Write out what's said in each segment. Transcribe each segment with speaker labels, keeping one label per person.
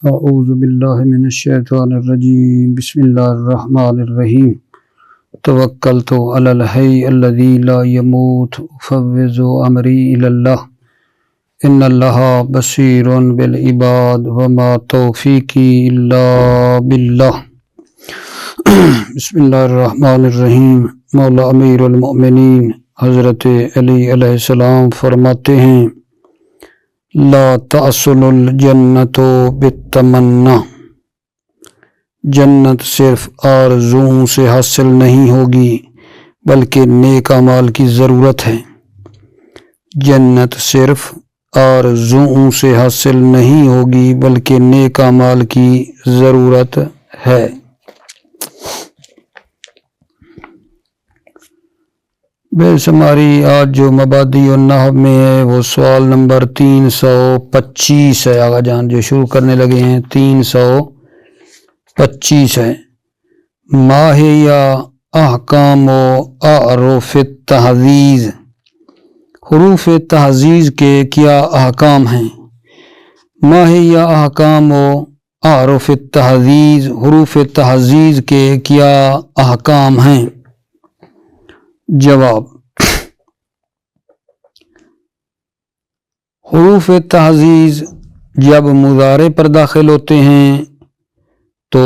Speaker 1: اعوذ باللہ من الشیطان الرجیم بسم اللہ الرحمن الرحیم توکلت علی الحی الذی لا یموت افوض امری الی اللہ ان اللہ بصیر بالعباد وما توفیقی الا باللہ۔ بسم اللہ الرحمن الرحیم۔ مولا امیر المؤمنین حضرت علی علیہ السلام فرماتے ہیں لا تحصل الجنت بالتمنی، جنت صرف آرزوؤں سے حاصل نہیں ہوگی بلکہ نیک اعمال کی ضرورت ہے۔ جنت صرف آرزوؤں سے حاصل نہیں ہوگی بلکہ نیک اعمال کی ضرورت ہے۔ بس ہماری آج جو مبادی النحو میں ہے وہ سوال نمبر 325 ہے۔ آغا جان جو شروع کرنے لگے ہیں 325 ہے۔ ما ہی احکام و اعراف التحزیز، حروف تحزیز کے کیا احکام ہیں؟ ما ہی احکام و اعراف التحزیز، حروف تحزیز کے کیا احکام ہیں؟ جواب، حروف تحزیز جب مضارع پر داخل ہوتے ہیں تو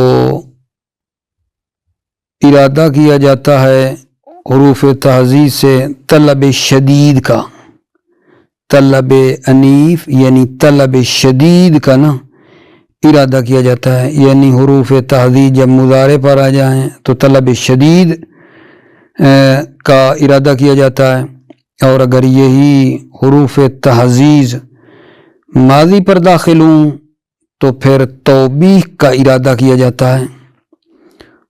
Speaker 1: ارادہ کیا جاتا ہے حروف تحزیز سے طلب شدید کا، طلب عنیف یعنی طلب شدید کا نا ارادہ کیا جاتا ہے، یعنی حروف تحزیز جب مضارع پر آ جائیں تو طلب شدید کا ارادہ کیا جاتا ہے، اور اگر یہی حروف تحزیز ماضی پر داخل ہوں تو پھر توبیخ کا ارادہ کیا جاتا ہے۔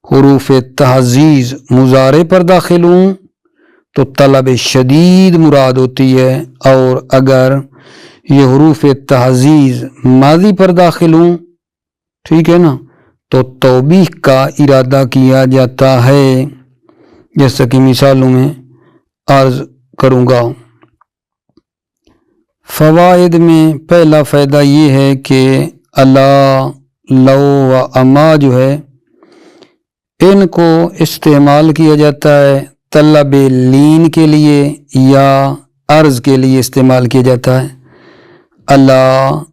Speaker 1: حروف تحزیز مضارع پر داخل ہوں تو طلب شدید مراد ہوتی ہے، اور اگر یہ حروف تحزیز ماضی پر داخل ہوں، ٹھیک ہے نا، تو توبیخ کا ارادہ کیا جاتا ہے، جیسا کہ مثالوں میں عرض کروں گا۔ فوائد میں پہلا فائدہ یہ ہے کہ اللہ، لو و اما جو ہے ان کو استعمال کیا جاتا ہے طلب لین کے لیے یا عرض کے لیے استعمال کیا جاتا ہے۔ اللہ،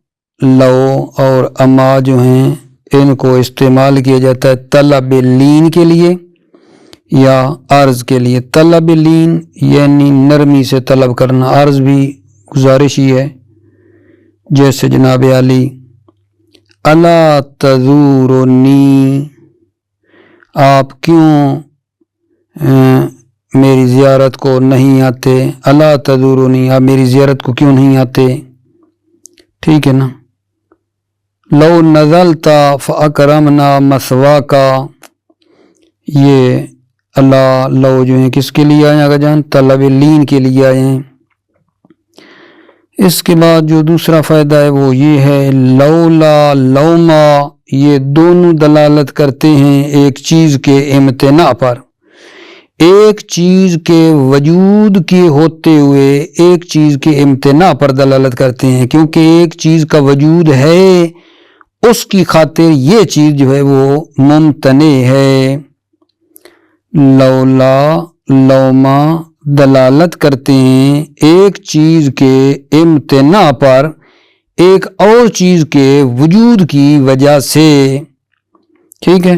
Speaker 1: لو اور اما جو ہیں ان کو استعمال کیا جاتا ہے طلب لین کے لیے یا عرض کے لیے۔ طلب لین یعنی نرمی سے طلب کرنا، عرض بھی گزارش ہی ہے، جیسے جناب علی الا تزورنی، آپ کیوں میری زیارت کو نہیں آتے؟ الا تزورنی، آپ میری زیارت کو کیوں نہیں آتے؟ ٹھیک ہے نا۔ لو نزلت فاکرمنا مثواک، یہ اللہ، لو جو ہیں کس کے لیے آئے ہیں آگا جان؟ طلب لین کے لیے آئے ہیں۔ اس کے بعد جو دوسرا فائدہ ہے وہ یہ ہے لولا، لوما، یہ دونوں دلالت کرتے ہیں ایک چیز کے امتناع پر، ایک چیز کے وجود کے ہوتے ہوئے ایک چیز کے امتناع پر دلالت کرتے ہیں، کیونکہ ایک چیز کا وجود ہے اس کی خاطر یہ چیز جو ہے وہ ممتنع ہے۔ لولا، لوما دلالت کرتے ہیں ایک چیز کے امتناع پر ایک اور چیز کے وجود کی وجہ سے، ٹھیک ہے،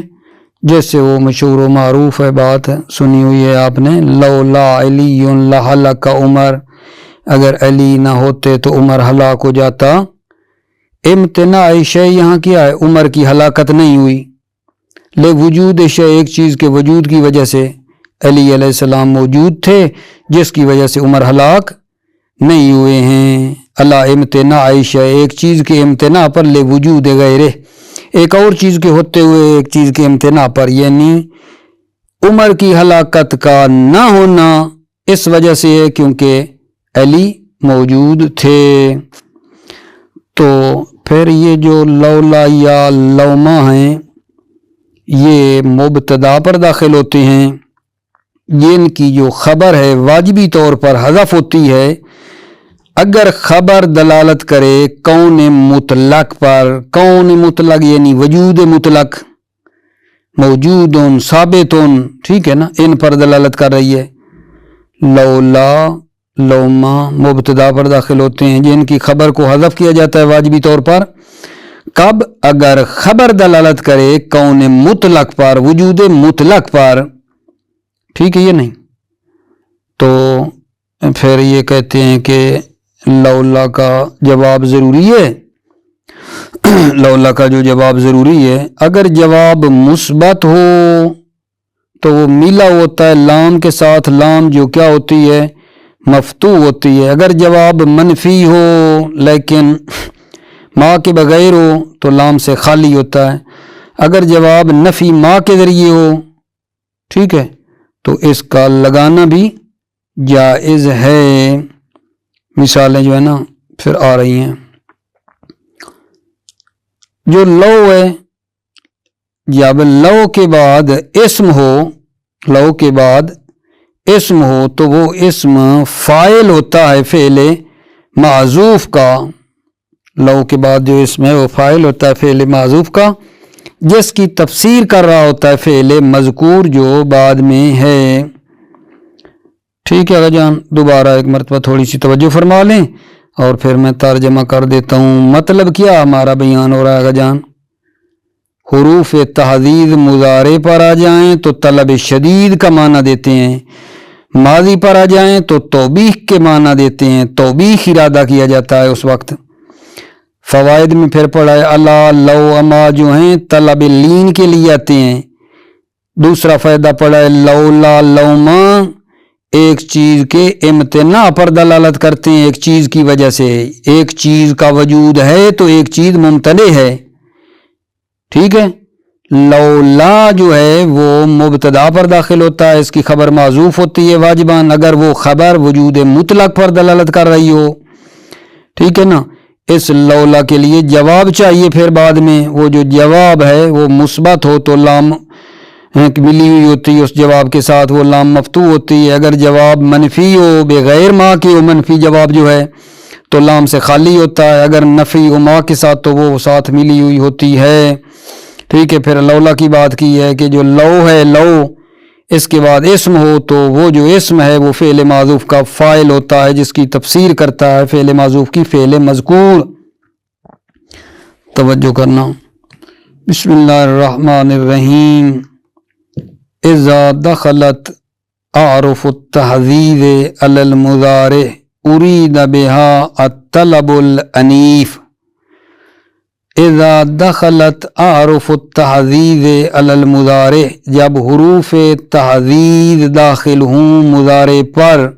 Speaker 1: جیسے وہ مشہور و معروف ہے بات سنی ہوئی ہے آپ نے، لولا علی لہلک عمر، اگر علی نہ ہوتے تو عمر ہلاک ہو جاتا۔ امتناع شے یہاں کیا ہے؟ عمر کی ہلاکت نہیں ہوئی، لے وجود شے، ایک چیز کے وجود کی وجہ سے علی علیہ السلام موجود تھے جس کی وجہ سے عمر ہلاک نہیں ہوئے ہیں۔ اللہ امتناع شے، ایک چیز کے امتناع پر، لے وجود غیرہ، ایک اور چیز کے ہوتے ہوئے ایک چیز کے امتناع پر، یعنی عمر کی ہلاکت کا نہ ہونا اس وجہ سے ہے کیونکہ علی موجود تھے۔ تو پھر یہ جو لولا یا لوما ہیں یہ مبتدا پر داخل ہوتے ہیں، یہ ان کی جو خبر ہے واجبی طور پر حذف ہوتی ہے، اگر خبر دلالت کرے کون مطلق پر، کون مطلق یعنی وجود مطلق، موجود ثابت، ٹھیک ہے نا، ان پر دلالت کر رہی ہے۔ لولا، لوما مبتدا پر داخل ہوتے ہیں جن کی خبر کو حذف کیا جاتا ہے واجبی طور پر کب؟ اگر خبر دلالت کرے کون مطلق پر، وجود مطلق پر، ٹھیک ہے یہ نہیں تو پھر یہ کہتے ہیں کہ لولا کا جواب ضروری ہے۔ لولا کا جو جواب ضروری ہے، اگر جواب مثبت ہو تو وہ ملا ہوتا ہے لام کے ساتھ، لام جو کیا ہوتی ہے؟ مفتوح ہوتی ہے۔ اگر جواب منفی ہو لیکن ما کے بغیر ہو تو لام سے خالی ہوتا ہے۔ اگر جواب نفی ما کے ذریعے ہو، ٹھیک ہے، تو اس کا لگانا بھی جائز ہے۔ مثالیں جو ہے نا پھر آ رہی ہیں۔ جو لو ہے، جب لو کے بعد اسم ہو، لو کے بعد اسم ہو تو وہ اسم فاعل ہوتا ہے فعل معذوف کا۔ لو کے بعد جو اسم ہے وہ فاعل ہوتا ہے فعل معذوف کا، جس کی تفسیر کر رہا ہوتا ہے فعل مذکور جو بعد میں ہے۔ ٹھیک ہے آقا جان، دوبارہ ایک مرتبہ تھوڑی سی توجہ فرما لیں اور پھر میں ترجمہ کر دیتا ہوں۔ مطلب کیا ہمارا بیان ہو رہا ہے آقا جان؟ حروف تحدید مضارع پر آ جائیں تو طلب شدید کا معنی دیتے ہیں، ماضی پر آ جائیں تو توبیخ کے معنی دیتے ہیں، توبیخ ارادہ کیا جاتا ہے اس وقت۔ فوائد میں پھر پڑھا ہے اللہ، لو، اما جو ہیں طلب لین کے لیے آتے ہیں۔ دوسرا فائدہ پڑھا ہے لولا، لوما ایک چیز کے امتناع پر دلالت کرتے ہیں، ایک چیز کی وجہ سے۔ ایک چیز کا وجود ہے تو ایک چیز ممتنع ہے، ٹھیک ہے۔ لولا جو ہے وہ مبتدا پر داخل ہوتا ہے، اس کی خبر معذوف ہوتی ہے واجباً اگر وہ خبر وجود مطلق پر دلالت کر رہی ہو، ٹھیک ہے نا۔ اس لولا کے لیے جواب چاہیے پھر بعد میں، وہ جو جواب ہے وہ مثبت ہو تو لام ملی ہوئی ہوتی ہے، اس جواب کے ساتھ وہ لام مفتوح ہوتی ہے۔ اگر جواب منفی ہو بغیر ما کے، وہ منفی جواب جو ہے تو لام سے خالی ہوتا ہے۔ اگر نفی ہو ما کے ساتھ تو وہ ساتھ ملی ہوئی ہوتی ہے، ٹھیک ہے۔ پھر لولا کی بات کی ہے کہ جو لو ہے، لو اس کے بعد اسم ہو تو وہ جو اسم ہے وہ فعل معذوف کا فاعل ہوتا ہے، جس کی تفسیر کرتا ہے فعل معذوف کی فعل مذکور۔ توجہ کرنا۔ بسم اللہ الرحمن الرحیم۔ اذا دخلت اعرف التحدید علی المضارع ارید بها الطلب الانیف۔ اذا دخلت اعرف التحدید علی المضارع، جب حروف تحدید داخل ہوں مضارع پر،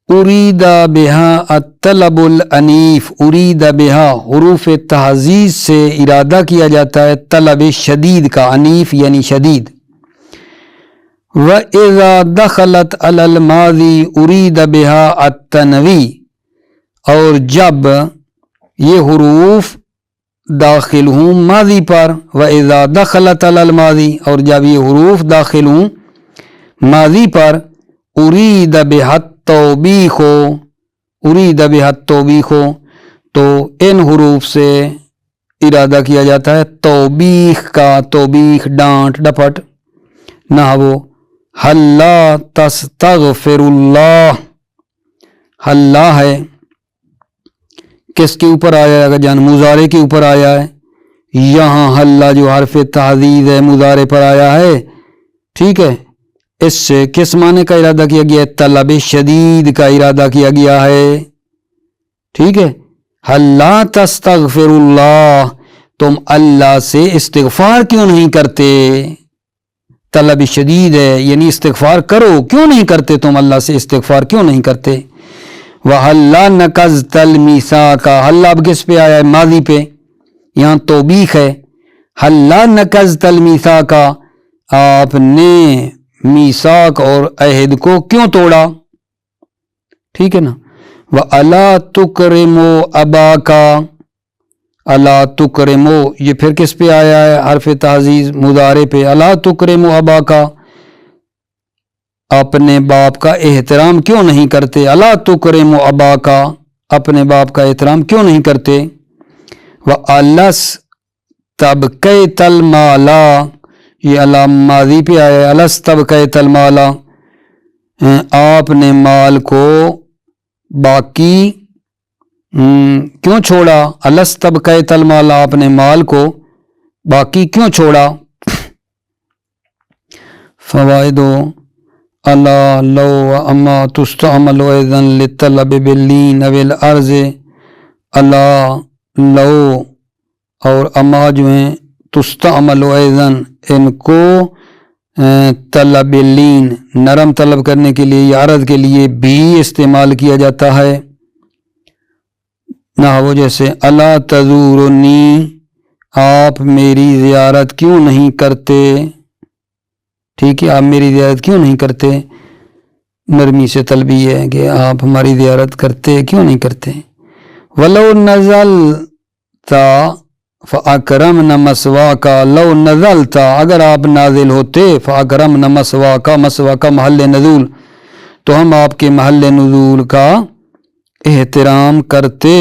Speaker 1: ارید بها الطلب الانیف، ارید بها حروف تحدید سے ارادہ کیا جاتا ہے طلب شدید کا، انیف یعنی شدید۔ وَإِذَا دَخَلَتْ عَلَى الْمَاضِي أُرِيدَ بِهَا التَّنْوِي، اور جب یہ حروف داخل ہوں ماضی پر، وَإِذَا دَخَلَتْ عَلَى الْمَاضِي، اور جب یہ حروف داخل ہوں ماضی پر، أُرِيدَ بِهَا التَّوْبِيخُ، أُرِيدَ بِهَا التَّوْبِيخُ، تو ان حروف سے ارادہ کیا جاتا ہے توبیخ کا، توبیخ ڈانٹ ڈپٹ۔ نحو حلا تستغفر اللہ، حلا ہے کس کے اوپر آیا ہے؟ اگر جان مضارع کے اوپر آیا ہے، یہاں حلا جو حرف تحدید ہے مضارع پر آیا ہے، ٹھیک ہے۔ اس سے کس معنی کا ارادہ کیا گیا ہے؟ طلب شدید کا ارادہ کیا گیا ہے، ٹھیک ہے۔ حلا تستغفر اللہ، تم اللہ سے استغفار کیوں نہیں کرتے؟ طلب شدید ہے یعنی استغفار کرو، کیوں نہیں کرتے تم اللہ سے استغفار کیوں نہیں کرتے؟ وَحَلَّا نَقَضْتَ الْمِيثَاقَ، حَلَّا اب کس پہ آیا ہے؟ ماضی پہ، یہاں توبیخ ہے۔ حَلَّا نَقَضْتَ الْمِيثَاقَ، آپ نے میثاق اور عہد کو کیوں توڑا، ٹھیک ہے نا۔ وَأَلَا تُكْرِمُ أَبَاكَ، الا تکرمو یہ پھر کس پہ آیا ہے؟ حرف تعزیز مضارع پہ، الا تکرمو ابا کا، اپنے باپ کا احترام کیوں نہیں کرتے؟ الا تکرم اباکا، اپنے باپ کا احترام کیوں نہیں کرتے؟ وَأَلَسْتَبْقَيْتَ الْمَالَ، یہ الا ماضی پہ آیا، اَلَسْتَبْقَيْتَ الْمَالَ، آپ نے مال کو باقی کیوں چھوڑا؟ اَلَسْتَبْقَيْتَ الْمَالَ، آپ نے مال کو باقی کیوں چھوڑا؟ فوائد الا لو اما تستعمل اذا للطلب باللین او الارض، الا لو اور اما جو ہیں تستعمل اذا، ان کو طلب اللین نرم طلب کرنے کے لیے یا عرض کے لیے بھی استعمال کیا جاتا ہے۔ نحو جیسے الا تزورنی، آپ میری زیارت کیوں نہیں کرتے؟ ٹھیک ہے، آپ میری زیارت کیوں نہیں کرتے؟ نرمی سے طلبی ہے کہ آپ ہماری زیارت کرتے کیوں نہیں کرتے؟ ولو نزلت فاکرمن مسواک، لو نزلت، اگر آپ نازل ہوتے، فاکرمن مسواک، مسواک محل نزول، تو ہم آپ کے محل نزول کا احترام کرتے۔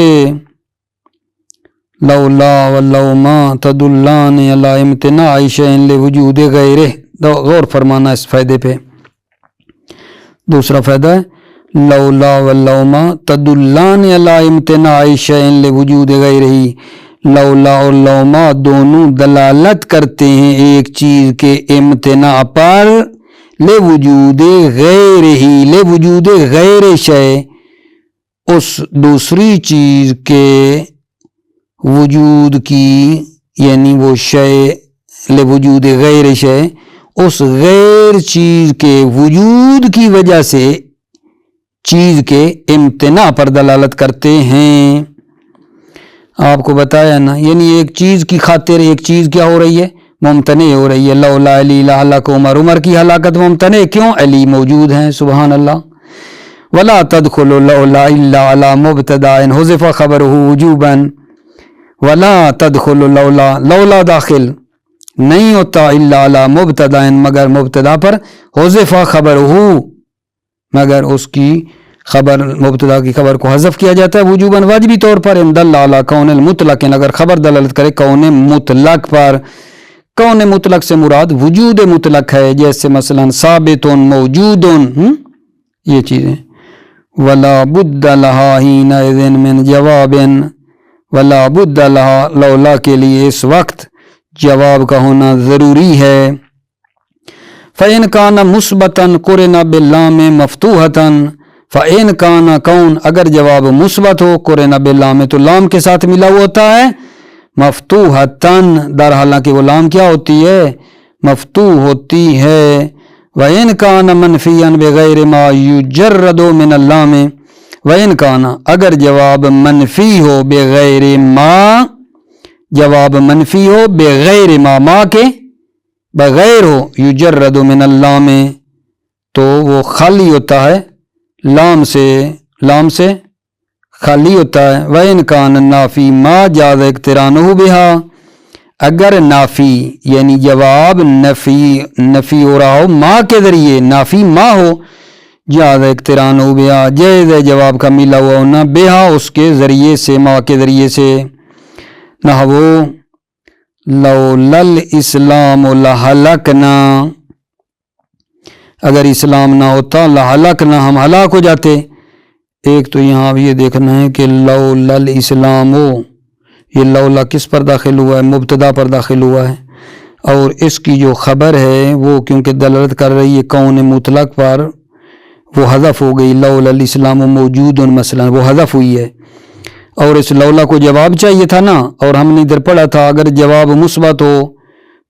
Speaker 1: لولا ولو ما تدلان علی امتناع شیء لوجود غیرہ، غور فرمانا اس فائدے پہ۔ دوسرا فائدہ ہے لولا ولو ما تدلان علی امتناع شیء لوجود غیرہ، لولا اور لوما دونوں دلالت کرتے ہیں ایک چیز کے امتناع پر، لوجود غیرہ، لوجود غیر شیء، اس دوسری چیز کے وجود کی، یعنی وہ شیء لوجود غیر شیء، اس غیر چیز کے وجود کی وجہ سے چیز کے امتناع پر دلالت کرتے ہیں۔ آپ کو بتایا نا، یعنی ایک چیز کی خاطر ایک چیز کیا ہو رہی ہے؟ ممتنع ہو رہی ہے۔ لولا علی لہلک عمر، عمر کی ہلاکت ممتنع کیوں؟ علی موجود ہیں، سبحان اللہ۔ ولا تدخل لولا الا علی مبتدا حذف خبرہ وجوبا، ولا تدخل لولا، لولا داخل نہیں ہوتا الا علی مبتدا مگر مبتدا پر، حذف خبرہ مگر اس کی خبر، مبتدا کی خبر کو حذف کیا جاتا ہے، وجوباً واجبی طور پر، ان دل علی کون المطلق، اگر خبر دلالت کرے کون مطلق پر۔ کون مطلق سے مراد وجود مطلق ہے، جیسے مثلا ثابت موجود، یہ چیزیں۔ ولا بد لہا حینئذ من جواب، ولا بد لہا، لولا کے لیے اس وقت جواب کا ہونا ضروری ہے۔ فَإِنْ كَانَ مُثْبَتًا قُرِنَ بِاللَّامِ مَفْتُوحَةً، فَإِنْ كَانَ کون، اگر جواب مثبت ہو، قُرِنَ بِاللَّامِ تو لام کے ساتھ ملا ہوا ہوتا ہے، مفتوحتاً در حالانکہ وہ لام کیا ہوتی ہے؟ مفتوح ہوتی ہے۔ وَإِنْ كَانَ مَنْفِيًا بِغَيْرِ مَا يُجَرَّدُ مِنَ اللَّامِ، وَإِنْ كَانَ اگر جواب منفی ہو، بغیر ما، جواب منفی ہو بغیر ما کے بغیر ہو، یجرد من اللام، تو وہ خالی ہوتا ہے لام سے خالی ہوتا ہے۔ وَإِنْ كَانَ نافی ما جاز اقترانہ بہا، اگر نافی یعنی جواب نفی ہو رہا ہو ما کے ذریعے، نافی ما ہو، جاز اقترانہ بہا، جائز ہے جواب کا ملا ہوا ہونا، بہا اس کے ذریعے سے، ما کے ذریعے سے۔ نحو لولا الاسلام لہلکنا، اگر اسلام نہ ہوتا لہلکنا، ہم ہلاک ہو جاتے۔ ایک تو یہاں اب یہ دیکھنا ہے کہ لولا الاسلام ہو، یہ لولا کس پر داخل ہوا ہے؟ مبتدا پر داخل ہوا ہے، اور اس کی جو خبر ہے وہ کیونکہ دلالت کر رہی ہے کون مطلق پر، وہ حذف ہو گئی، لولا الاسلام موجود مثلا، وہ حذف ہوئی ہے، اور اس لولا کو جواب چاہیے تھا نا، اور ہم نے ادھر پڑھا تھا اگر جواب مثبت ہو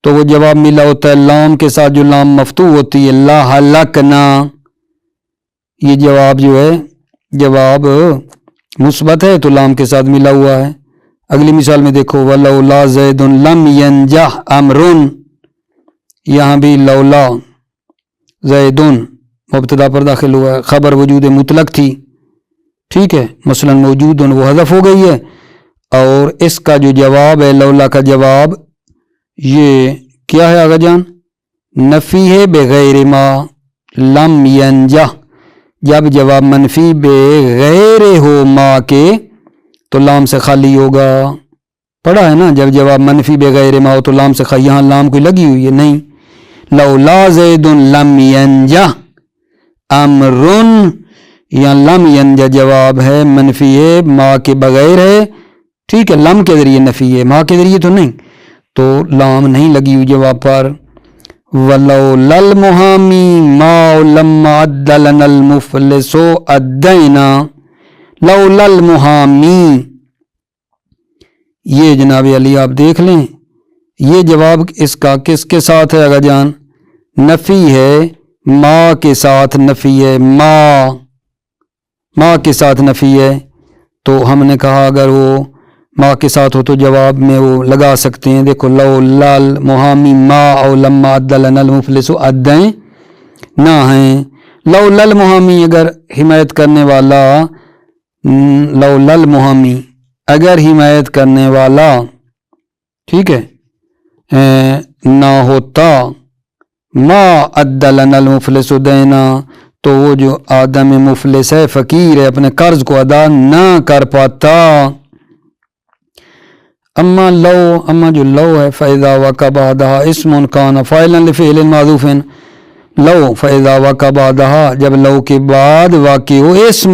Speaker 1: تو وہ جواب ملا ہوتا ہے لام کے ساتھ، جو لام مفتوح ہوتی ہے، لا ہلکنا، یہ جواب جو ہے جواب مثبت ہے تو لام کے ساتھ ملا ہوا ہے۔ اگلی مثال میں دیکھو ولولا زید لم ینجح امر، یہاں بھی لولا زید مبتدا پر داخل ہوا ہے، خبر وجود مطلق تھی، ٹھیک ہے، مثلا موجود وہ حذف ہو گئی ہے، اور اس کا جو جواب ہے لولا کا جواب یہ کیا ہے آگا جان؟ نفی ہے بغیر ما، لم ینجح، جب جواب منفی بغیر ہو ما کے تو لام سے خالی ہوگا. پڑھا ہے نا، جب جواب منفی بغیر ما ہو تو لام سے خالی. یہاں لام کوئی لگی ہوئی ہے نہیں. لولا زید لم ینجح امرن، یہاں لم ینجح جواب ہے، منفی ہے، ما کے بغیر ہے. ٹھیک ہے، لم کے ذریعے نفی ہے، ما کے ذریعے تو نہیں، تو لام نہیں لگی ہوئی جواب پر. ولولا المحامی ما لما عدلنا المفلس ادینا. لولا المحامی، یہ جناب علی آپ دیکھ لیں، یہ جواب اس کا کس کے ساتھ ہے؟ اگر جان نفی ہے، ما کے ساتھ نفی ہے، ما کے ساتھ نفی ہے. تو ہم نے کہا اگر وہ ما کے ساتھ ہو تو جواب میں وہ لگا سکتے ہیں. دیکھو لولا المحامی ما او لما عدلنا المفلس ادین نہ ہیں. لولا المحامی اگر حمایت کرنے والا، لولا المحامی اگر حمایت کرنے والا، ٹھیک ہے، نہ ہوتا، ما عدلنا المفلس دینا، تو وہ جو آدم مفلس ہے، فقیر ہے، اپنے قرض کو ادا نہ کر پاتا. اما جو لو ہے، فَإِذَا وَقَعَ بَعْدَهَا اسْمٌ كَانَ فَاعِلًا لِفِعْلٍ مَحْذُوفٍ. لو فَإِذَا وَقَعَ بَعْدَهَا، جب لو کے بعد واقع ہو اسم،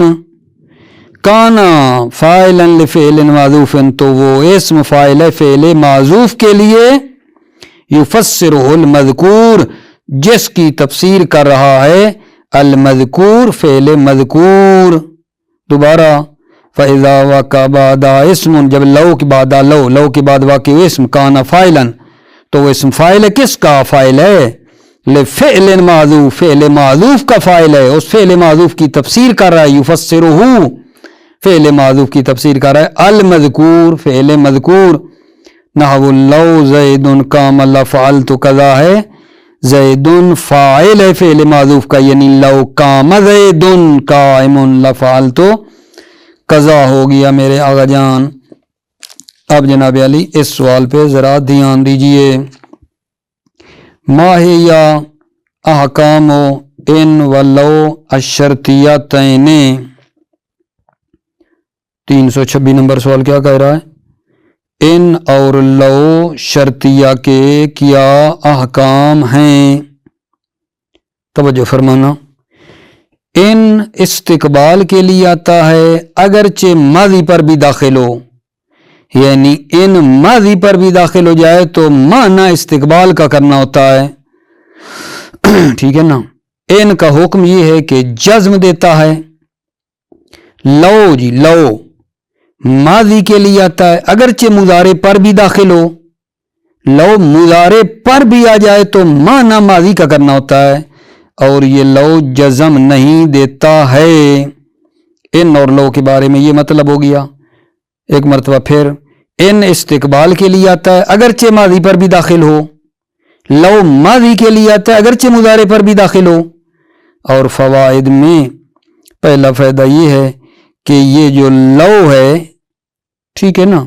Speaker 1: کانا فاعلا لفعل محذوف، تو وہ اسم فاعل ہے فعل معذوف کے لیے. یفسرہ المذکور، جس کی تفسیر کر رہا ہے المذکور فعل مذکور. دوبارہ فَإِذَا وَقَعَ بَعْدَهَا اسم، جب لو کے بعد لو کے بعد واقع ہو اسم، کانا فاعلا، تو وہ اسم فاعل ہے، کس کا فاعل ہے؟ لفعل معذوف، فعل معذوف کا فاعل ہے، اس فعل معذوف کی تفسیر کر رہا ہے. یفسرہ فعل معذوف کی تفسیر کر رہا ہے المذکور فعل مذکور. نحو لو زید قام لفعلت کذا ہے، زید فاعل ہے فعل معذوف کا، یعنی لو قام زید قائم لفعلت قضا ہو گیا میرے آقا جان. اب جناب علی اس سوال پہ ذرا دھیان دیجئے. ما ہی احکام ان و لو الشرطیتین. 326 نمبر سوال کیا کہہ رہا ہے؟ ان اور لو شرطیہ کے کیا احکام ہیں؟ توجہ فرمانا. ان استقبال کے لیے آتا ہے، اگرچہ ماضی پر بھی داخل ہو، یعنی ان ماضی پر بھی داخل ہو جائے تو معنی استقبال کا کرنا ہوتا ہے. ٹھیک ہے نا. ان کا حکم یہ ہے کہ جزم دیتا ہے. لو ماضی کے لیے آتا ہے، اگرچہ مضارع پر بھی داخل ہو. لو مضارع پر بھی آ جائے تو معنی ماضی کا کرنا ہوتا ہے، اور یہ لو جزم نہیں دیتا ہے. ان اور لو کے بارے میں یہ مطلب ہو گیا. ایک مرتبہ پھر، ان استقبال کے لیے آتا ہے، اگرچہ ماضی پر بھی داخل ہو. لو ماضی کے لیے آتا ہے، اگرچہ مضارع پر بھی داخل ہو. اور فوائد میں پہلا فائدہ یہ ہے کہ یہ جو لو ہے، ٹھیک ہے نا،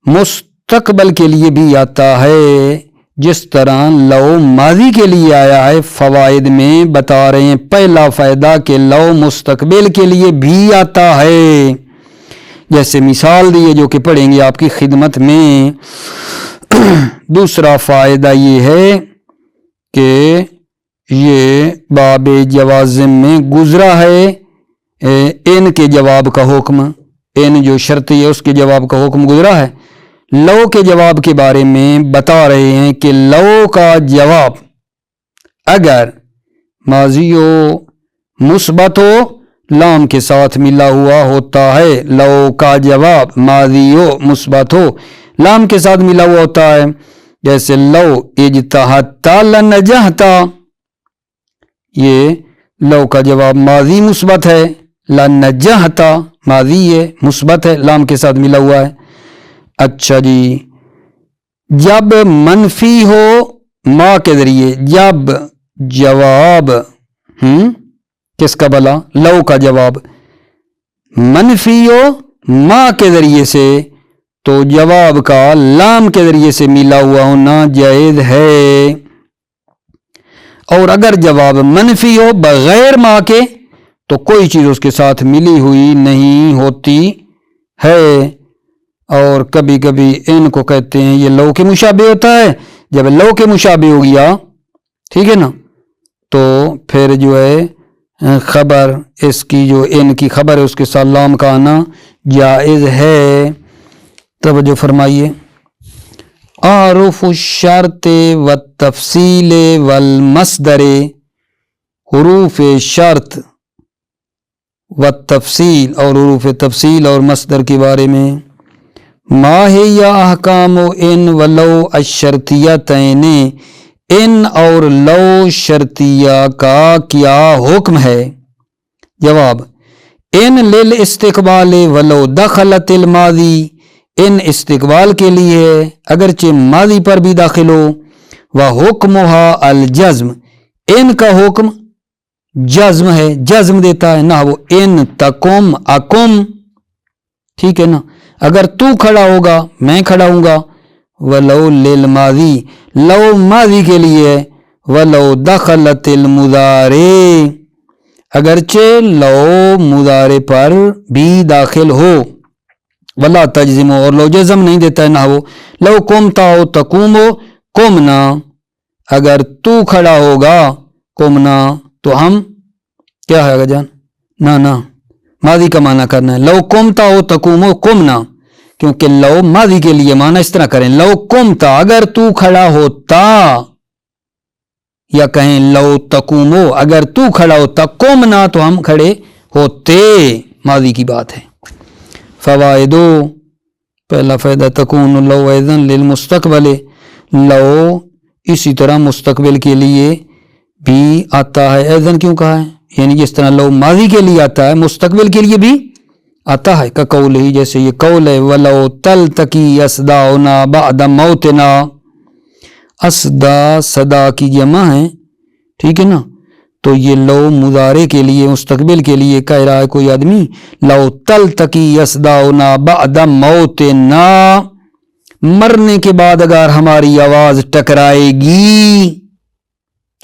Speaker 1: مستقبل کے لیے بھی آتا ہے جس طرح لو ماضی کے لیے آیا ہے. فوائد میں بتا رہے ہیں پہلا فائدہ کہ لو مستقبل کے لیے بھی آتا ہے. جیسے مثال دیے جو کہ پڑھیں گے آپ کی خدمت میں. دوسرا فائدہ یہ ہے کہ یہ باب جوازم میں گزرا ہے ان کے جواب کا حکم. ان جو شرطی ہے اس کے جواب کا حکم گزرا ہے. لو کے جواب کے بارے میں بتا رہے ہیں کہ لو کا جواب اگر ماضی ہو مثبت ہو لام کے ساتھ ملا ہوا ہوتا ہے. لو کا جواب ماضی ہو مثبت ہو لام کے ساتھ ملا ہوا ہوتا ہے. جیسے لو اجتہدتا لنجحتا، یہ لو کا جواب ماضی مثبت ہے. لنجحتا ماضی ہے مثبت ہے، لام کے ساتھ ملا ہوا ہے. اچھا جی، جب منفی ہو ما کے ذریعے، جب جواب کس کا بلا؟ لو کا جواب منفی ہو ما کے ذریعے سے تو جواب کا لام کے ذریعے سے ملا ہوا ہونا جائز ہے. اور اگر جواب منفی ہو بغیر ما کے تو کوئی چیز اس کے ساتھ ملی ہوئی نہیں ہوتی ہے. اور کبھی کبھی ان کو کہتے ہیں یہ لو کے مشابہ ہوتا ہے. جب لو کے مشابہ ہو گیا ٹھیک ہے نا تو پھر جو ہے خبر اس کی جو ان کی خبر ہے اس کے ساتھ لام کا آنا جائز ہے. توجہ فرمائیے. عارف الشرط والتفصیل والمصدر حروف شرط والتفصیل اور حروف تفصیل اور مصدر کے بارے میں. ما ہی احکام ان ولو الشرطیتین ان اور لو شرطیہ کا کیا حکم ہے؟ جواب ان للاستقبال ولو دخلت الماضی ان استقبال کے لیے ہے اگرچہ ماضی پر بھی داخل ہو. وحکمها الجزم ان کا حکم جزم ہے جزم دیتا ہے نہ وہ ان تقم اقم ٹھیک ہے نا اگر تو کھڑا ہوگا میں کھڑا ہوں گا. ولو للماضی لو ماضی کے لیے ولو دخلت المضارع اگرچہ لو مضارع پر بھی داخل ہو. ولا تجزم اور لو جزم نہیں دیتا ہے نہ وہ لو قمتا ہو تقوم ہو قمنا اگر تو کھڑا ہوگا قمنا تو ہم کیا ہے جان نہ ماضی کا معنی کرنا ہے. لو قمتا ہو تقوم ہو قمنا کیونکہ لو ماضی کے لیے معنی اس طرح کریں لو قمتا اگر تو کھڑا ہوتا یا کہیں لو تقوم ہو اگر تو کھڑا ہوتا قمنا تو ہم کھڑے ہوتے ماضی کی بات ہے. فوائد پہلا فائدہ تکون لو ایذن للمستقبل لو اسی طرح مستقبل کے لیے بھی آتا ہے. ایذن کیوں کہا ہے یعنی جس طرح لو ماضی کے لیے آتا ہے مستقبل کے لیے بھی آتا ہے. کا قول ہی جیسے یہ قول ہے ولو تلتقی اصداؤنا بعد موتنا اصدا صدا کی جمع ہے ٹھیک ہے نا تو یہ لو مضارع کے لیے مستقبل کے لیے کہہ رہا ہے کوئی آدمی لو تلتقی اصداؤنا بعد موتنا مرنے کے بعد اگر ہماری آواز ٹکرائے گی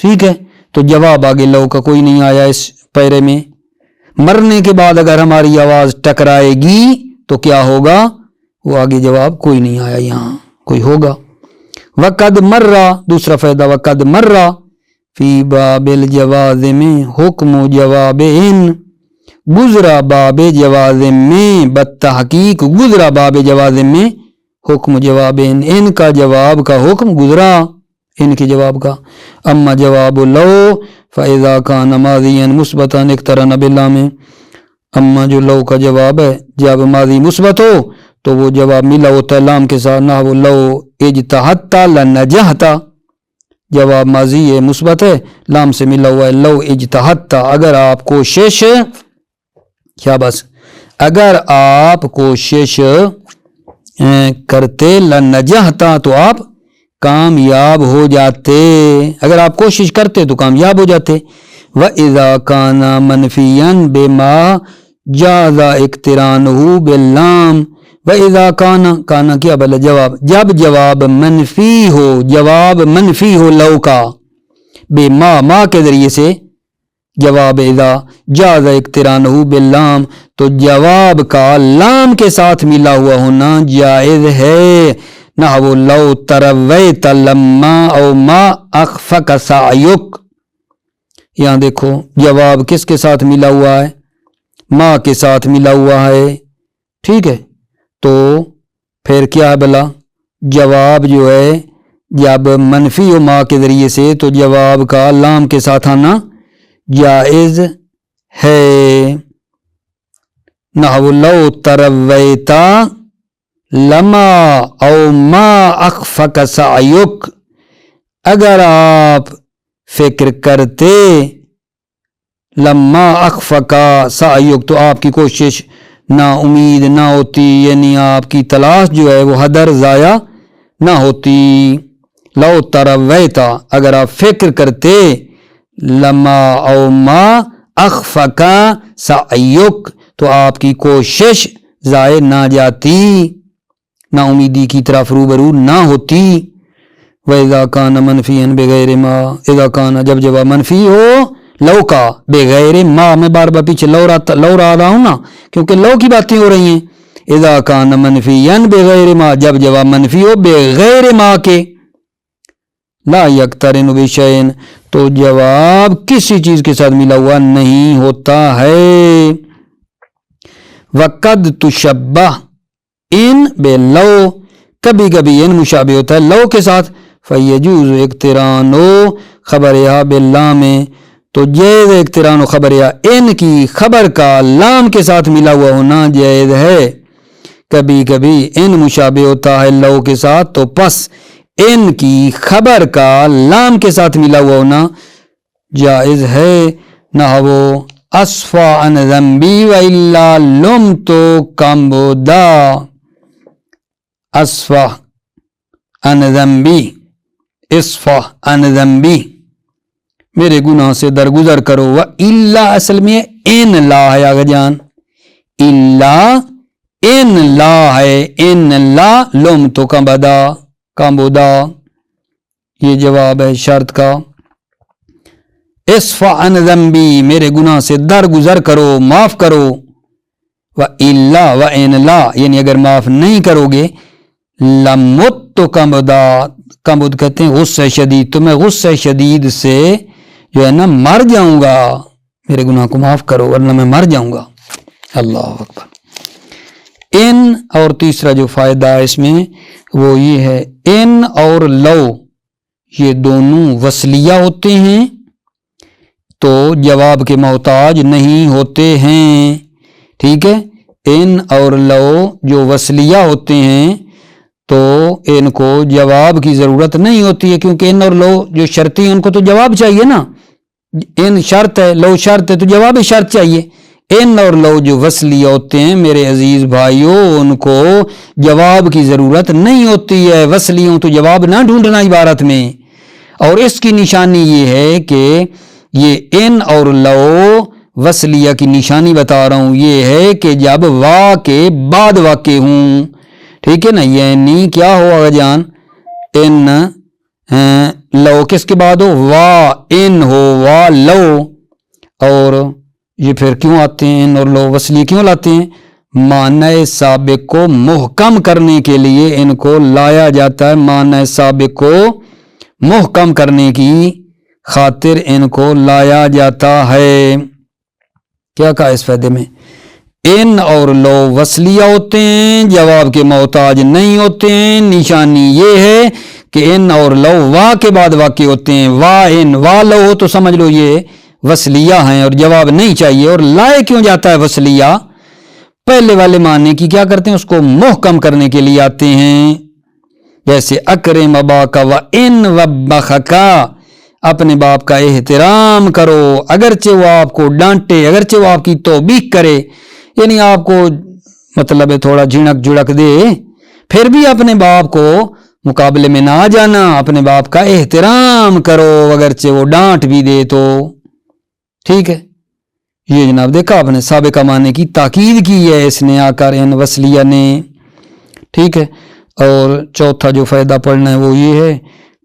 Speaker 1: ٹھیک ہے تو جواب آگے لو کا کوئی نہیں آیا اس پیرے میں. مرنے کے بعد اگر ہماری آواز ٹکرائے گی تو کیا ہوگا وہ آگے جواب کوئی نہیں آیا یہاں کوئی ہوگا. وقد مرہ دوسرا فائدہ وقد مرہ فی باب الجواز میں حکم جواب ان گزرا باب جواز میں بالتحقیق گزرا باب جواز میں حکم جواب ان کا جواب کا حکم گزرا ان کے جواب کا. اما جواب لو فاذا کان ماضیا مثبتا اقترن باللام اما جو لو کا جواب ہے جب ماضی مثبت ہو تو وہ جواب ملا ہوتا ہے لام کے ساتھ نہ وہ لو اجتہدتا لنجحتا جواب ماضی ہے مثبت ہے لام سے ملا ہوا ہے لو اجتہدتا اگر آپ کوشش کیا بس اگر آپ کوشش کرتے لنجحتا تو آپ کامیاب ہو جاتے اگر آپ کوشش کرتے تو کامیاب ہو جاتے. وَإِذَا كَانَ مَنْفِيًا بِمَا جَازَ اقترانہ باللام وَإِذَا كَانَ کیا بلا جواب جب جواب منفی ہو لو کا بما کے ذریعے سے جواب اذا جاز اقترانہ باللام تو جواب کا لام کے ساتھ ملا ہوا ہونا جائز ہے. نہ وہ لو ترویت لما او ما اخفق سعیک یہاں دیکھو جواب کس کے ساتھ ملا ہوا ہے ما کے ساتھ ملا ہوا ہے ٹھیک ہے تو پھر کیا ہے بلا جواب جو ہے جب منفی ہو ما کے ذریعے سے تو جواب کا لام کے ساتھ آنا جائز ہے. نہ وہ لو ترویتا لما او ما اخفق سعیک اگر آپ فکر کرتے لما اخفق سعیک تو آپ کی کوشش نا امید نہ ہوتی یعنی آپ کی تلاش جو ہے وہ ہدر ضائع نہ ہوتی. لو ترویتا اگر آپ فکر کرتے لما او ما اخفق سعیک تو آپ کی کوشش ضائع نہ جاتی نا امیدی کی طرف روبرو نہ ہوتی. وَإِذَا كَانَ مَنْفِيًا بِغَيْرِ مَا، اذا کان جب جواب منفی ہو لو کا، بغیر ما، میں بار بار پیچھے لو رہا ہوں نا کیونکہ لو کی باتیں ہو رہی ہیں. اذا کان منفیا بغیر ما، جب جواب منفی ہو بغیر ما کے. لا یقترن بشیء، تو جواب کسی چیز کے ساتھ ملا ہوا نہیں ہوتا ہے. وقد تشبہ ان بلو، کبھی کبھی ان مشابہ ہوتا ہے لو کے ساتھ. فیجوز اقتران خبر یا باللام، تو جائز اقتران و خبر یا ان کی خبر کا لام کے ساتھ ملا ہوا ہونا جائز ہے. کبھی کبھی ان مشابہ ہوتا ہے لو کے ساتھ، تو پس ان کی خبر کا لام کے ساتھ ملا ہوا ہونا جائز ہے. نحو اصفا عن ذنبی و الا لمت کمبودا. اصفا عن ذنبی، اصفا عن ذنبی، میرے گناہ سے درگزر کرو. و الا اصل میں ان لا ہے آگے جان، الا ان لا ہے، ان لا لمت کمبودا، یہ جواب ہے شرط کا. اصفا عن ذنبی، میرے گناہ سے درگزر کرو، معاف کرو. و الا و ان لا، یعنی اگر معاف نہیں کرو گے، لمت تو کمبود کہتے ہیں غصہ شدید، تو میں غصہ شدید سے جو ہے نا مر جاؤں گا. میرے گناہ کو معاف کرو ورنہ میں مر جاؤں گا. اللہ اکبر. ان اور تیسرا جو فائدہ ہے اس میں وہ یہ ہے، ان اور لو یہ دونوں وصلیہ ہوتے ہیں تو جواب کے محتاج نہیں ہوتے ہیں. ٹھیک ہے، ان اور لو جو وصلیہ ہوتے ہیں تو ان کو جواب کی ضرورت نہیں ہوتی ہے، کیونکہ ان اور لو جو شرطی ہیں ان کو تو جواب چاہیے نا. ان شرط ہے، لو شرط ہے، تو جواب شرط چاہیے. ان اور لو جو وصلیہ ہوتے ہیں میرے عزیز بھائیوں، ان کو جواب کی ضرورت نہیں ہوتی ہے. وصلیوں تو جواب نہ ڈھونڈنا عبارت میں. اور اس کی نشانی یہ ہے کہ یہ ان اور لو وصلیہ کی نشانی بتا رہا ہوں، یہ ہے کہ جب وا کے بعد واقع ہوں. ٹھیک ہے نا، یعنی کیا ہو آگا جان، ان لو کس کے بعد ہو، وا ان ہو، وا لو. اور یہ پھر کیوں آتے ہیں ان اور لو وصلی کیوں لاتے ہیں؟ معنی سابق کو محکم کرنے کے لیے ان کو لایا جاتا ہے. معنی سابق کو محکم کرنے کی خاطر ان کو لایا جاتا ہے. کیا کہا اس فائدے میں؟ ان اور لو وصلیہ ہوتے ہیں، جواب کے محتاج نہیں ہوتے ہیں. نشانی یہ ہے کہ ان اور لو وا کے بعد واقع ہوتے ہیں. وا ان وا لو ہو تو سمجھ لو یہ وصلیہ ہیں اور جواب نہیں چاہیے. اور لائے کیوں جاتا ہے وصلیہ؟ پہلے والے معنی کی کیا کرتے ہیں، اس کو محکم کرنے کے لیے آتے ہیں. جیسے اکرم اباک و ان وبخکا، اپنے باپ کا احترام کرو اگرچہ وہ آپ کو ڈانٹے، اگرچہ وہ آپ کی توبیخ کرے، یعنی آپ کو مطلب ہے تھوڑا جھڑک جھڑک دے، پھر بھی اپنے باپ کو مقابلے میں نہ آ جانا. اپنے باپ کا احترام کرو اگرچہ وہ ڈانٹ بھی دے تو. ٹھیک ہے، یہ جناب دیکھا آپ نے سابقہ معنی کی تاکید کی ہے اس نے آ کر ان وصلیہ نے. ٹھیک ہے، اور چوتھا جو فائدہ پڑھنا ہے وہ یہ ہے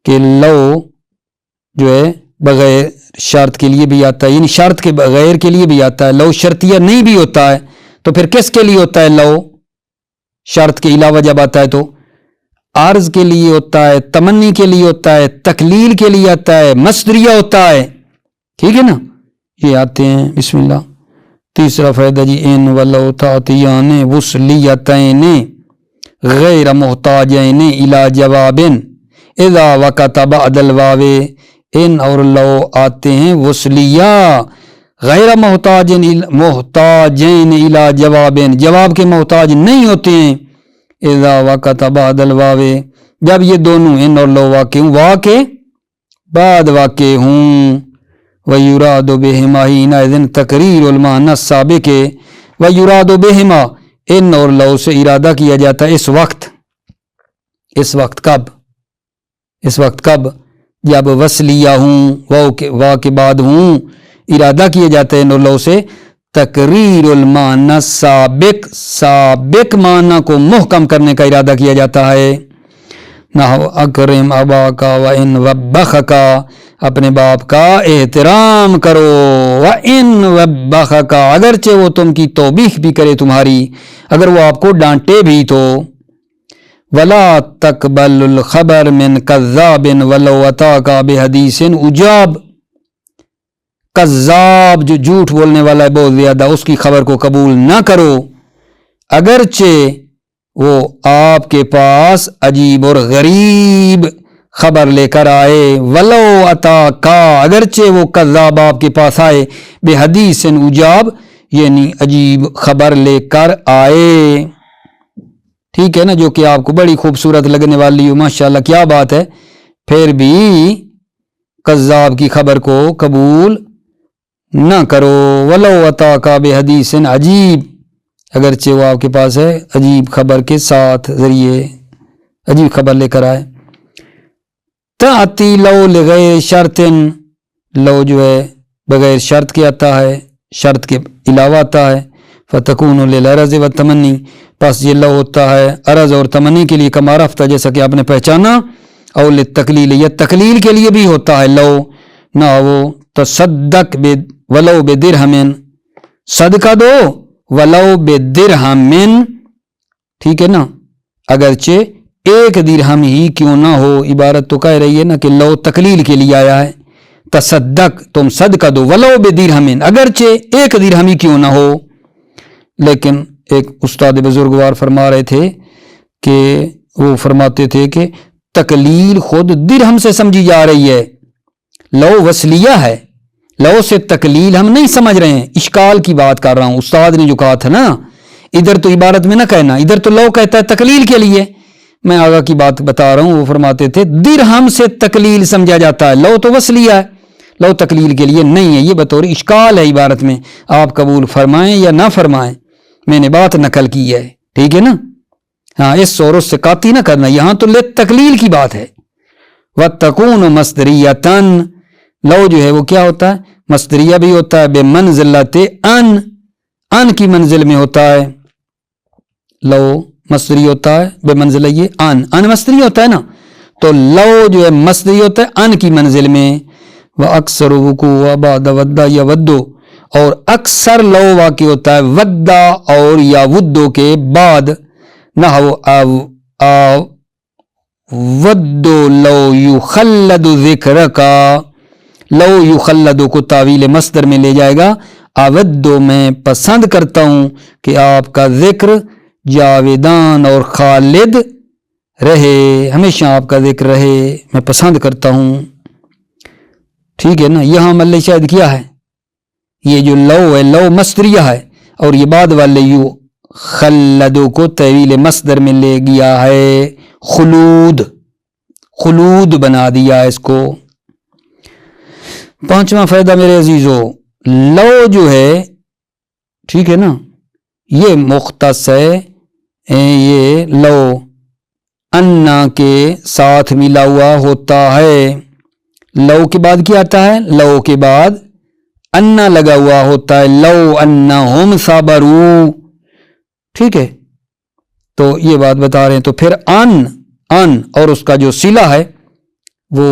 Speaker 1: کہ لو جو ہے بغیر شرط کے لیے بھی آتا ہے، یعنی شرط کے بغیر کے لیے بھی آتا ہے. لو شرطیہ نہیں بھی ہوتا ہے تو پھر کس کے لیے ہوتا ہے لو؟ شرط کے علاوہ جب آتا ہے تو عرض کے لیے ہوتا ہے، تمنی کے لیے ہوتا ہے، تکلیل کے لیے آتا ہے، مصدریہ ہوتا ہے. ٹھیک ہے نا، یہ آتے ہیں. بسم اللہ. تیسرا فائدہ جی، ان ولو تعطیان وصلیتین غیر محتاجین الی جواب اذا وقت بعد الواو. ان اور لو آتے ہیں وصلیہ غیر محتاجین الی جواب، جواب کے محتاج نہیں ہوتے ہیں. اذا وقت بعد الواو، جب یہ دونوں ان اور لو واقع ہوں، واقع بعد واقع ہوں. وَيُرَادُ بِهِمَا حِينَئِذٍ تَقْرِيرُ الْمَعْنَى السَّابِقِ. وَيُرَادُ بِهِمَا، ان اور لو سے ارادہ کیا جاتا ہے اس وقت. اس وقت کب؟ اس وقت کب؟ جب وصلیہ ہوں، وا کے بعد ہوں، ارادہ کیا جاتا ہے ان اور لو سے تقریر المعنی سابق، سابق معنی کو محکم کرنے کا ارادہ کیا جاتا ہے. نحو اکرم اباکا و ان وبخکا، اپنے باپ کا احترام کرو، و ان وبخکا، اگرچہ وہ تم کی توبیخ بھی کرے تمہاری، اگر وہ آپ کو ڈانٹے بھی تو، ولا تقبل الخبر من کذاب ولو اتاک بحدیث اجاب، کذاب جو جھوٹ بولنے والا ہے بہت زیادہ، اس کی خبر کو قبول نہ کرو اگرچہ وہ آپ کے پاس عجیب اور غریب خبر لے کر آئے، ولو اتاکا، اگرچہ وہ کذاب آپ کے پاس آئے، بحدیث اجاب، یعنی عجیب خبر لے کر آئے، ٹھیک ہے نا، جو کہ آپ کو بڑی خوبصورت لگنے والی ہو، ماشاءاللہ کیا بات ہے، پھر بھی کذاب کی خبر کو قبول نہ کرو، ولو اتاکا بحدیث عجیب، اگرچہ وہ آپ کے پاس ہے عجیب خبر کے ساتھ، ذریعے عجیب خبر لے کر آئے۔ تأتی لو لغیر شرط، لو جو ہے بغیر شرط کے آتا ہے، شرط کے علاوہ آتا ہے، فتکون للعرض والتمنی، پس یہ لو ہوتا ہے عرض اور تمنی کے لیے، کما رفتہ جیسا کہ آپ نے پہچانا، اور للتقلیل، یہ تقلیل کے لیے بھی ہوتا ہے لو، نہ وہ تصدق ولو بدرہم، صدقہ دو ولو بدرہم، ٹھیک ہے نا، اگرچہ ایک درہم ہی کیوں نہ ہو، عبارت تو کہہ رہی ہے نا کہ لو تقلیل کے لیے آیا ہے، تصدق تم صدقہ دو ولو بدرہم، اگرچہ ایک درہم ہی کیوں نہ ہو، لیکن ایک استاد بزرگوار فرما رہے تھے کہ وہ فرماتے تھے کہ تقلیل خود درہم سے سمجھی جا رہی ہے، لو وصلیہ ہے، لو سے تقلیل ہم نہیں سمجھ رہے ہیں، اشکال کی بات کر رہا ہوں، استاد نے جو کہا تھا نا، ادھر تو عبارت میں نہ کہنا، ادھر تو لو کہتا ہے تقلیل کے لیے، میں آگا کی بات بتا رہا ہوں، وہ فرماتے تھے درہم سے تقلیل سمجھا جاتا ہے، لو تو وصلیہ ہے، لو تقلیل کے لیے نہیں ہے، یہ بطور اشکال ہے عبارت میں، آپ قبول فرمائیں یا نہ فرمائیں، میں نے بات نقل کی ہے، ٹھیک ہے نا، ہاں اس اور اس سے قاطی نہ کرنا، یہاں تو تقلیل کی بات ہے۔ وَتَّقُونُ مَصْدَرِيَّةً، لو جو ہے وہ کیا ہوتا ہے، مصدریہ بھی ہوتا ہے، بے منزلت ان کی منزل میں ہوتا ہے، لو مصدری ہوتا ہے بے منزلہ، یہ ان مصدری ہوتا ہے نا، تو لو جو ہے مصدری ہوتا ہے ان کی منزل میں، وَأَكْثَرُ وُقُوعَ بَعْدَ وَدَّ يَوَدُّ، اور اکثر لو واقع ہوتا ہے ودا اور یا ودو کے بعد، نحو ودو لو یخلد ذکرکا، لو یخلد کو تعویل مصدر میں لے جائے گا، اودو میں پسند کرتا ہوں کہ آپ کا ذکر جاویدان اور خالد رہے، ہمیشہ آپ کا ذکر رہے، میں پسند کرتا ہوں، ٹھیک ہے نا، یہاں مل شاید کیا ہے، یہ جو لو ہے لو مصدریہ ہے، اور یہ بعد والے یو خلدو کو طویل مصدر میں لے گیا ہے، خلود بنا دیا اس کو۔ پانچواں فائدہ میرے عزیزو، لو جو ہے ٹھیک ہے نا، یہ مختص ہے، یہ لو انا کے ساتھ ملا ہوا ہوتا ہے، لو کے بعد کیا آتا ہے، لو کے بعد انا لگا ہوا ہوتا ہے، لو انہم صبروا، ٹھیک ہے، تو یہ بات بتا رہے ہیں، تو پھر ان اور اس کا جو صلہ ہے وہ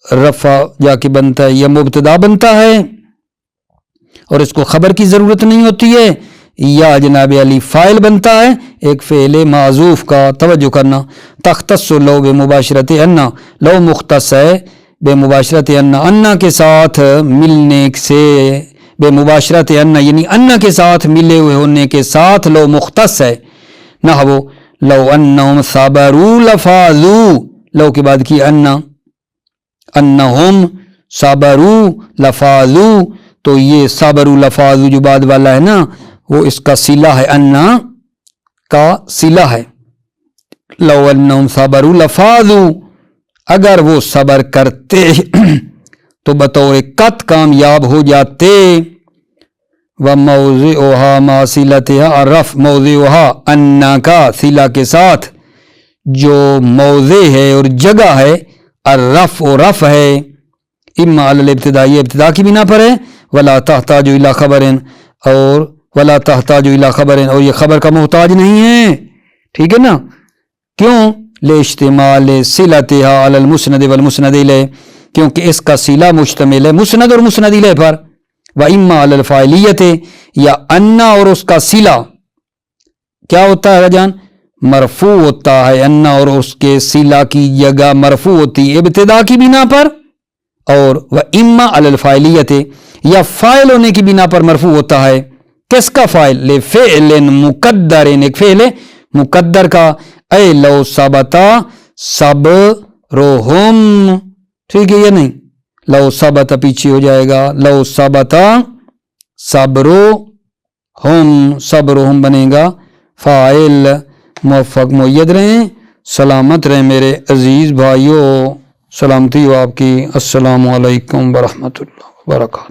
Speaker 1: رفع جا کے بنتا ہے یا مبتدا بنتا ہے، اور اس کو خبر کی ضرورت نہیں ہوتی ہے، یا جناب علی فاعل بنتا ہے ایک فعل معذوف کا، توجہ کرنا، تختص لو بمباشرت انا، لو مختص ہے بے مباشرت انا کے ساتھ ملنے سے، بے مباشرت انا یعنی انا کے ساتھ ملے ہوئے ہونے کے ساتھ لو مختص ہے، نحو لو انہم صبروا لفازوا، لو کے بعد کی انہم صبروا لفازوا، تو یہ صبروا لفازوا جو بعد والا ہے نا، وہ اس کا صلہ ہے، انا کا صلہ ہے، لو انہم صبروا لفازوا، اگر وہ صبر کرتے تو بطور قط کامیاب ہو جاتے، وَمَوْضِعُهَا مَا صِلَتِهَا الرَّفْعُ، موضعها انا کا صلہ کے ساتھ جو موضع ہے اور جگہ ہے، الرفع و رفع ہے، اما علی الابتداء، یہ ابتدا کی بنا پر ہے، ولا تحتاج الی خبر، اور ولا تحتاج الی خبر، اور یہ خبر کا محتاج نہیں ہے، ٹھیک ہے نا، کیوں؟ لاجتماع صلتها علی المسند والمسند الیہ، کیونکہ اس کا صلہ مشتمل ہے مسند اور مسند الیہ پر، واما علی الفاعلیت، یا انا اور اس کا صلہ کیا ہوتا ہے جان، مرفوع ہوتا ہے، انا اور اس کے صلہ کی جگہ مرفوع ہوتی ہے ابتدا کی بنا پر، اور واما علی الفاعلیت، یا فاعل ہونے کی بنا پر مرفوع ہوتا ہے، کس کا فاعل، لفعل مقدر، ایک فعل مقدر کا، اے لو ثبتا صبرہم، ٹھیک ہے یا نہیں، لو ثبتا پیچھے ہو جائے گا، لو ثبتا صبرہم، صبرہم بنے گا فاعل۔ موفق مؤید رہیں، سلامت رہیں میرے عزیز بھائیوں، سلامتی ہو آپ کی۔ السلام علیکم ورحمۃ اللہ وبرکاتہ۔